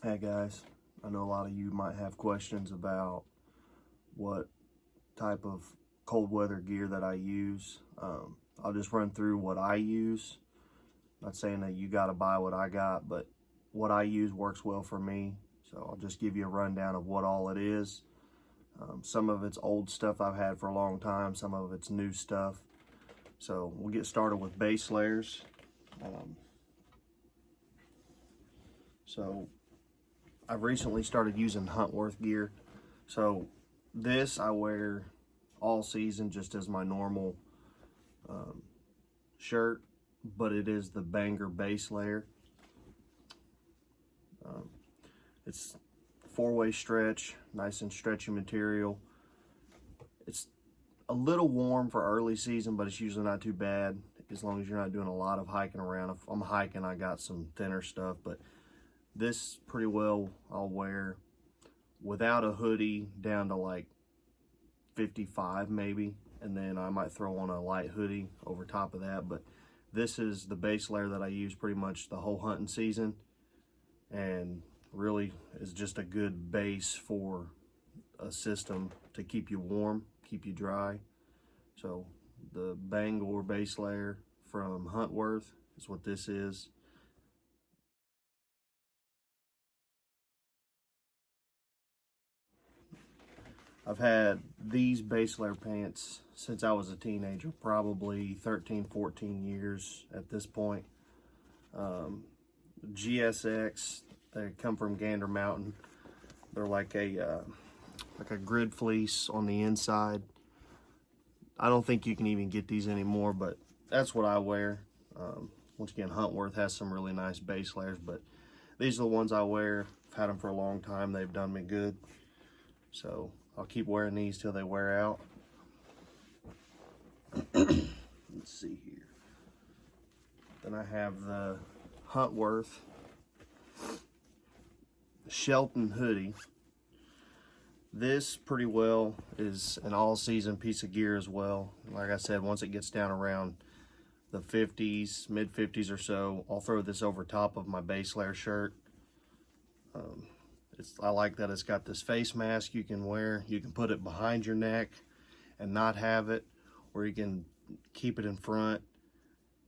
Hey guys, I know a lot of you might have questions about what type of cold weather gear that I use. I'll just run through what I use. Not saying that you got to buy what I got, but what I use works well for me. So I'll just give you a rundown of what all it is. Some of it's old stuff I've had for a long time, some of it's new stuff. So we'll get started with base layers. So I've recently started using Huntworth gear. So this I wear all season just as my normal shirt, but it is the Banger base layer. It's four-way stretch, nice and stretchy material. It's a little warm for early season, but it's usually not too bad as long as you're not doing a lot of hiking around. If I'm hiking, I got some thinner stuff, but this pretty well I'll wear without a hoodie down to like 55 maybe, and then I might throw on a light hoodie over top of that. But this is the base layer that I use pretty much the whole hunting season, and really is just a good base for a system to keep you warm, keep you dry. So the Bangor base layer from Huntworth is what this is. I've had these base layer pants since I was a teenager, probably 13, 14 years at this point. GSX, they come from Gander Mountain. They're like a grid fleece on the inside. I don't think you can even get these anymore, but that's what I wear. Once again, Huntworth has some really nice base layers, but these are the ones I wear. I've had them for a long time. They've done me good. So I'll keep wearing these till they wear out. Let's see here. Then I have the Huntworth Shelton hoodie. This pretty well is an all-season piece of gear as well. Like I said, once it gets down around the 50s, mid 50s or so, I'll throw this over top of my base layer shirt. I like that it's got this face mask you can wear. You can put it behind your neck and not have it, or you can keep it in front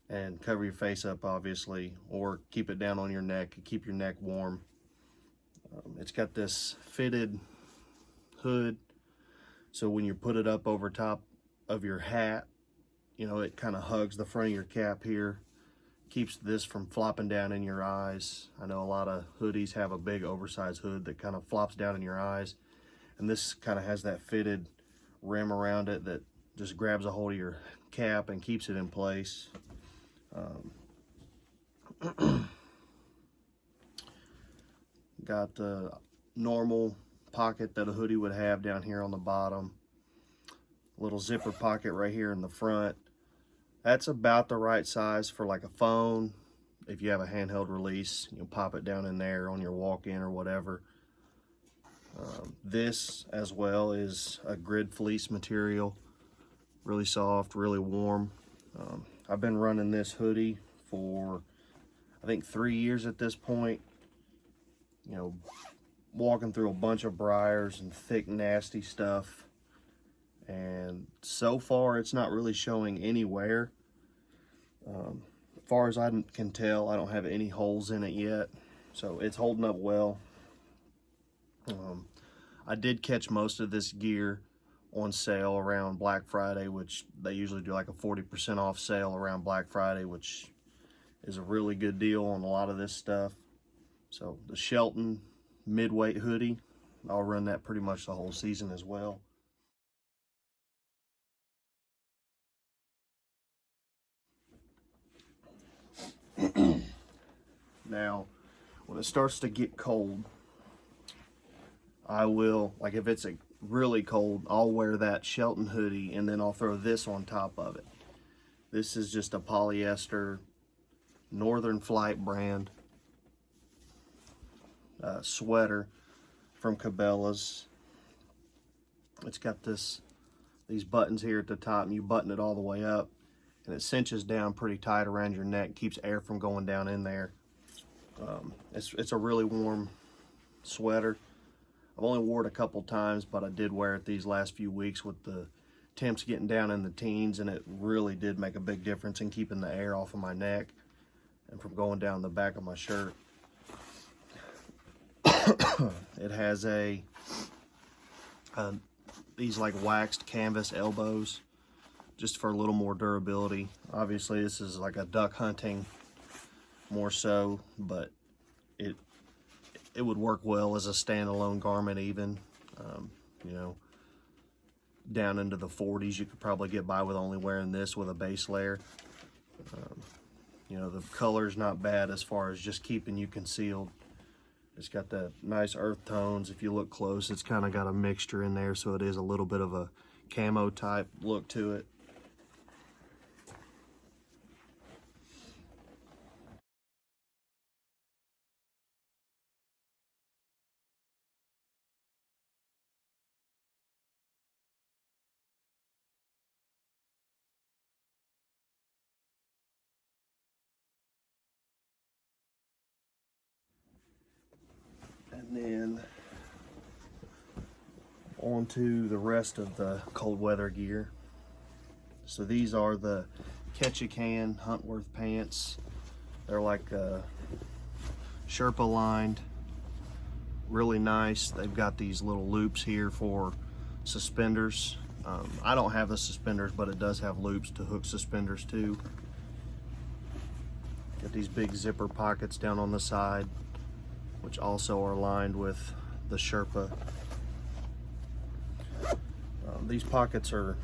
and cover your face up, obviously, or keep it down on your neck and keep your neck warm. It's got this fitted hood, so when you put it up over top of your hat, you know, it kind of hugs the front of your cap here, keeps this from flopping down in your eyes. I know a lot of hoodies have a big oversized hood that kind of flops down in your eyes, and this kind of has that fitted rim around it that just grabs a hold of your cap and keeps it in place. Got the normal pocket that a hoodie would have down here on the bottom. Little zipper pocket right here in the front. That's about the right size for like a phone. If you have a handheld release, you'll pop it down in there on your walk-in or whatever. This as well is a grid fleece material. Really soft, really warm. I've been running this hoodie for I think 3 years at this point. You know, walking through a bunch of briars and thick, nasty stuff. And so far, it's not really showing any wear. As far as I can tell, I don't have any holes in it yet. So it's holding up well. I did catch most of this gear on sale around Black Friday, which they usually do like a 40% off sale around Black Friday, which is a really good deal on a lot of this stuff. So the Shelton midweight hoodie, I'll run that pretty much the whole season as well. Now, when it starts to get cold, I will, like if it's really cold, I'll wear that Shelton hoodie and then I'll throw this on top of it. This is just a polyester Northern Flight brand sweater from Cabela's. It's got these buttons here at the top, and you button it all the way up, and it cinches down pretty tight around your neck, keeps air from going down in there. It's a really warm sweater. I've only wore it a couple times, but I did wear it these last few weeks with the temps getting down in the teens, and it really did make a big difference in keeping the air off of my neck and from going down the back of my shirt. It has these like waxed canvas elbows just for a little more durability. Obviously this is like a duck hunting more so, but it would work well as a standalone garment even. You know, down into the 40s you could probably get by with only wearing this with a base layer. You know, the color's not bad as far as just keeping you concealed. It's got the nice earth tones. If you look close, it's kind of got a mixture in there, so it is a little bit of a camo type look to it. And then on to the rest of the cold weather gear. So these are the Ketchikan Huntworth pants. They're like Sherpa lined, really nice. They've got these little loops here for suspenders. I don't have the suspenders, but it does have loops to hook suspenders too. Got these big zipper pockets down on the side, which also are lined with the Sherpa. These pockets are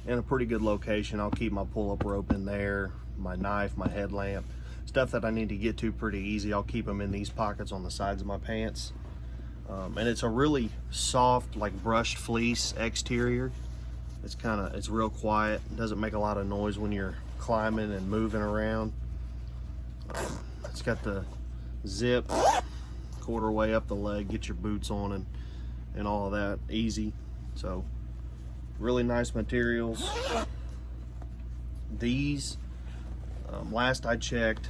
in a pretty good location. I'll keep my pull-up rope in there, my knife, my headlamp, stuff that I need to get to pretty easy. I'll keep them in these pockets on the sides of my pants. And it's a really soft, like brushed fleece exterior. It's real quiet. It doesn't make a lot of noise when you're climbing and moving around. It's got the zip quarter way up the leg, get your boots on and all of that easy. So really nice materials. These, last I checked,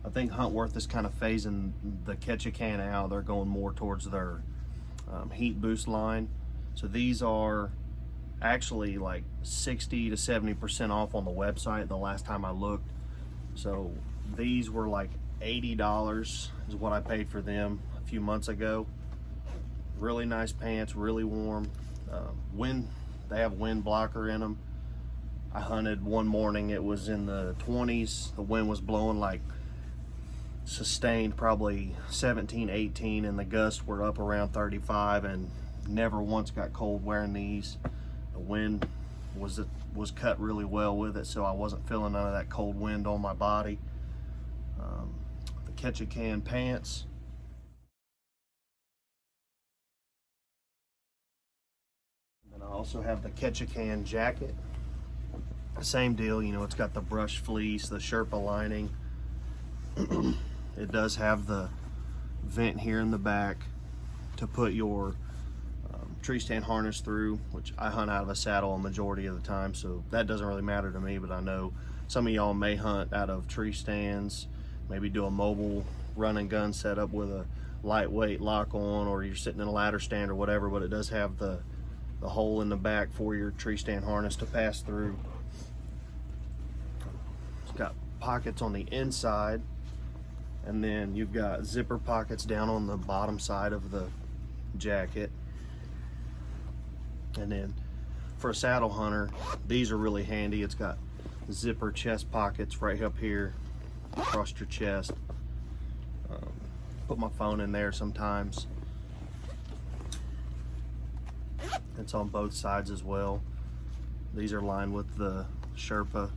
I think Huntworth is kind of phasing the Ketchikan out. They're going more towards their heat boost line. So these are actually like 60 to 70% off on the website the last time I looked. So these were like $80 is what I paid for them a few months ago. Really nice pants, really warm. They have wind blocker in them. I hunted one morning, it was in the 20s. The wind was blowing like sustained probably 17, 18, and the gusts were up around 35, and never once got cold wearing these. The wind was cut really well with it, so I wasn't feeling none of that cold wind on my body. The Ketchikan pants. And I also have the Ketchikan jacket. Same deal, you know, it's got the brushed fleece, the Sherpa lining. It does have the vent here in the back to put your tree stand harness through, which I hunt out of a saddle a majority of the time, so that doesn't really matter to me, but I know some of y'all may hunt out of tree stands, maybe do a mobile run and gun setup with a lightweight lock on, or you're sitting in a ladder stand or whatever, but it does have the hole in the back for your tree stand harness to pass through. It's got pockets on the inside, and then you've got zipper pockets down on the bottom side of the jacket. And then for a saddle hunter, these are really handy. It's got zipper chest pockets right up here across your chest. Put my phone in there sometimes. It's on both sides as well. These are lined with the Sherpa.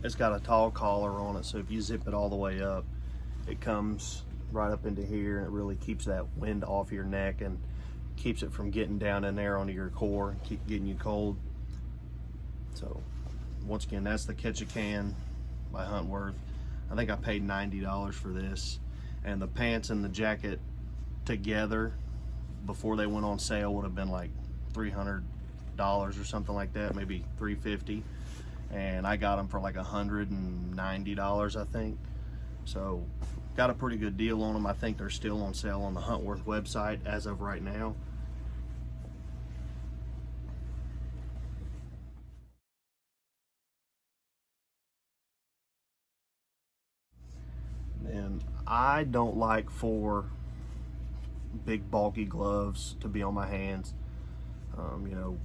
It's got a tall collar on it, so if you zip it all the way up, it comes right up into here, and it really keeps that wind off your neck and keeps it from getting down in there onto your core and keep getting you cold. So once again, that's the Ketchikan by Huntworth. I think I paid $90 for this, and the pants and the jacket together before they went on sale would have been like $300 or something like that, maybe $350. and I got them for like $190, I think. So got a pretty good deal on them. I think they're still on sale on the Huntworth website as of right now. And I don't like for big bulky gloves to be on my hands. You know,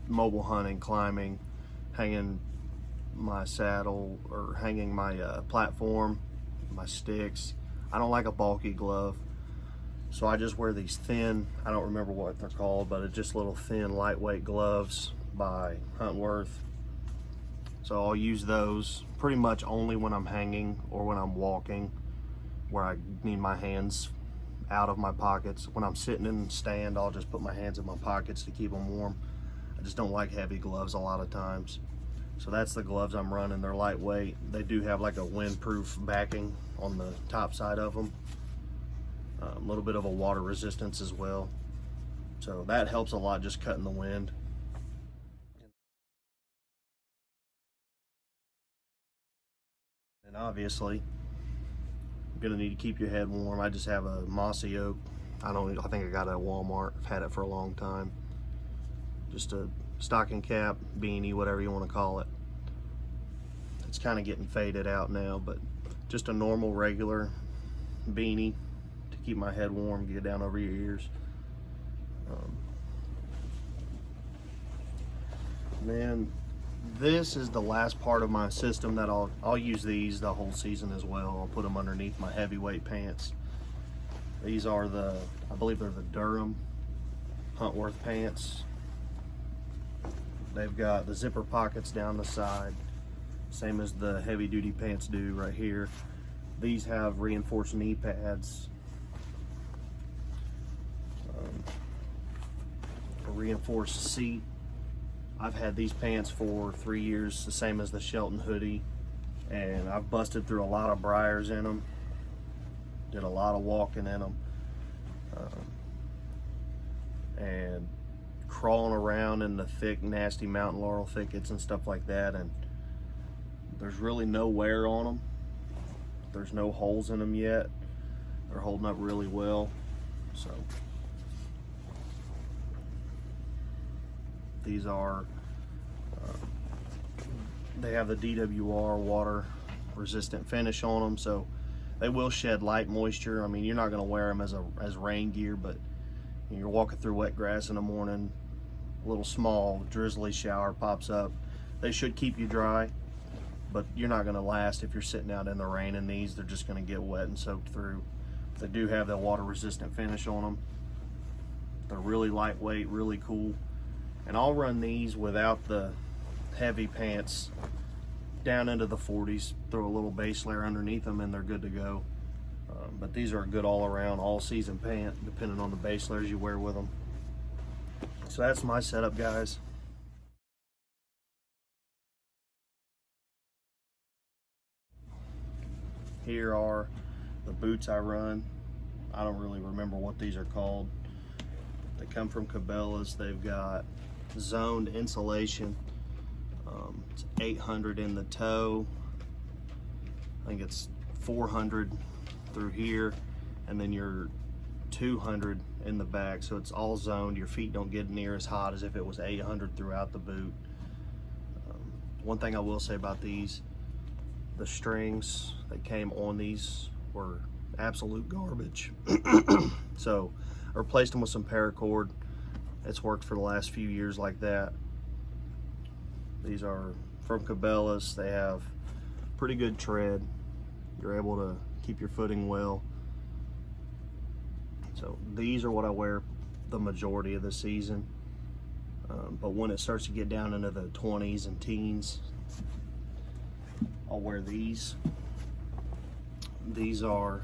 mobile hunting, climbing, hanging my saddle or hanging my platform, my sticks. I don't like a bulky glove. So I just wear these thin, I don't remember what they're called, but it's just little thin, lightweight gloves by Huntworth. So I'll use those pretty much only when I'm hanging or when I'm walking, where I need my hands out of my pockets. When I'm sitting in the stand, I'll just put my hands in my pockets to keep them warm. I just don't like heavy gloves a lot of times. So that's the gloves I'm running. They're lightweight. They do have like a windproof backing on the top side of them. A little bit of a water resistance as well. So that helps a lot, just cutting the wind. And obviously, you're gonna need to keep your head warm. I just have a mossy oak. I think I got it at Walmart. I've had it for a long time. Just a stocking cap, beanie, whatever you want to call it. It's kind of getting faded out now, but just a normal, regular beanie to keep my head warm, get down over your ears. Man, this is the last part of my system that I'll use these the whole season as well. I'll put them underneath my heavyweight pants. These are I believe they're the Durham Huntworth pants. They've got the zipper pockets down the side, same as the heavy duty pants do right here. These have reinforced knee pads, a reinforced seat. I've had these pants for 3 years, the same as the Shelton hoodie, and I've busted through a lot of briars in them, did a lot of walking in them, and crawling around in the thick, nasty mountain laurel thickets and stuff like that, and there's really no wear on them. There's no holes in them yet. They're holding up really well. So these are, they have the DWR water resistant finish on them, so they will shed light moisture. I mean, you're not going to wear them as rain gear, but you're walking through wet grass in the morning, a little small drizzly shower pops up. They should keep you dry, but you're not going to last if you're sitting out in the rain in these. They're just going to get wet and soaked through. They do have that water resistant finish on them. They're really lightweight, really cool. And I'll run these without the heavy pants down into the 40s, throw a little base layer underneath them, and they're good to go. But these are a good all-around, all-season pant, depending on the base layers you wear with them. So that's my setup, guys. Here are the boots I run. I don't really remember what these are called. They come from Cabela's. They've got zoned insulation. It's 800 in the toe. I think it's 400 through here, and then you're 200 in the back. So it's all zoned. Your feet don't get near as hot as if it was 800 throughout the boot. One thing I will say about these, the strings that came on these were absolute garbage. So I replaced them with some paracord. It's worked for the last few years like that. These are from Cabela's. They have pretty good tread. You're able to keep your footing well. So these are what I wear the majority of the season. But when it starts to get down into the 20s and teens, I'll wear these. These are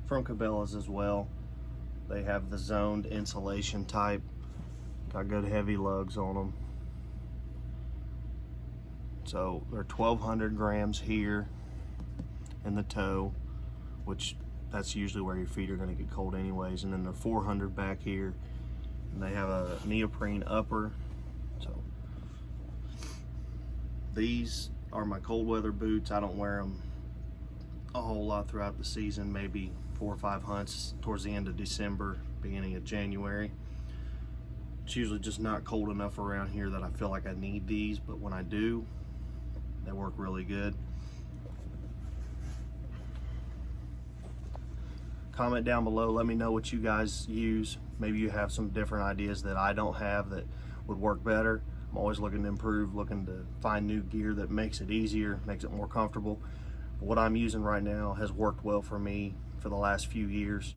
from Cabela's as well. They have the zoned insulation type. Got good heavy lugs on them. So they're 1,200 grams here in the toe, which that's usually where your feet are going to get cold anyways. And then they're 400 back here. And they have a neoprene upper. So These are my cold weather boots. I don't wear them a whole lot throughout the season, maybe 4 or 5 hunts towards the end of December, beginning of January. It's usually just not cold enough around here that I feel like I need these, but when I do, they work really good. Comment down below, let me know what you guys use. Maybe you have some different ideas that I don't have that would work better. I'm always looking to improve, looking to find new gear that makes it easier, makes it more comfortable. What I'm using right now has worked well for me for the last few years.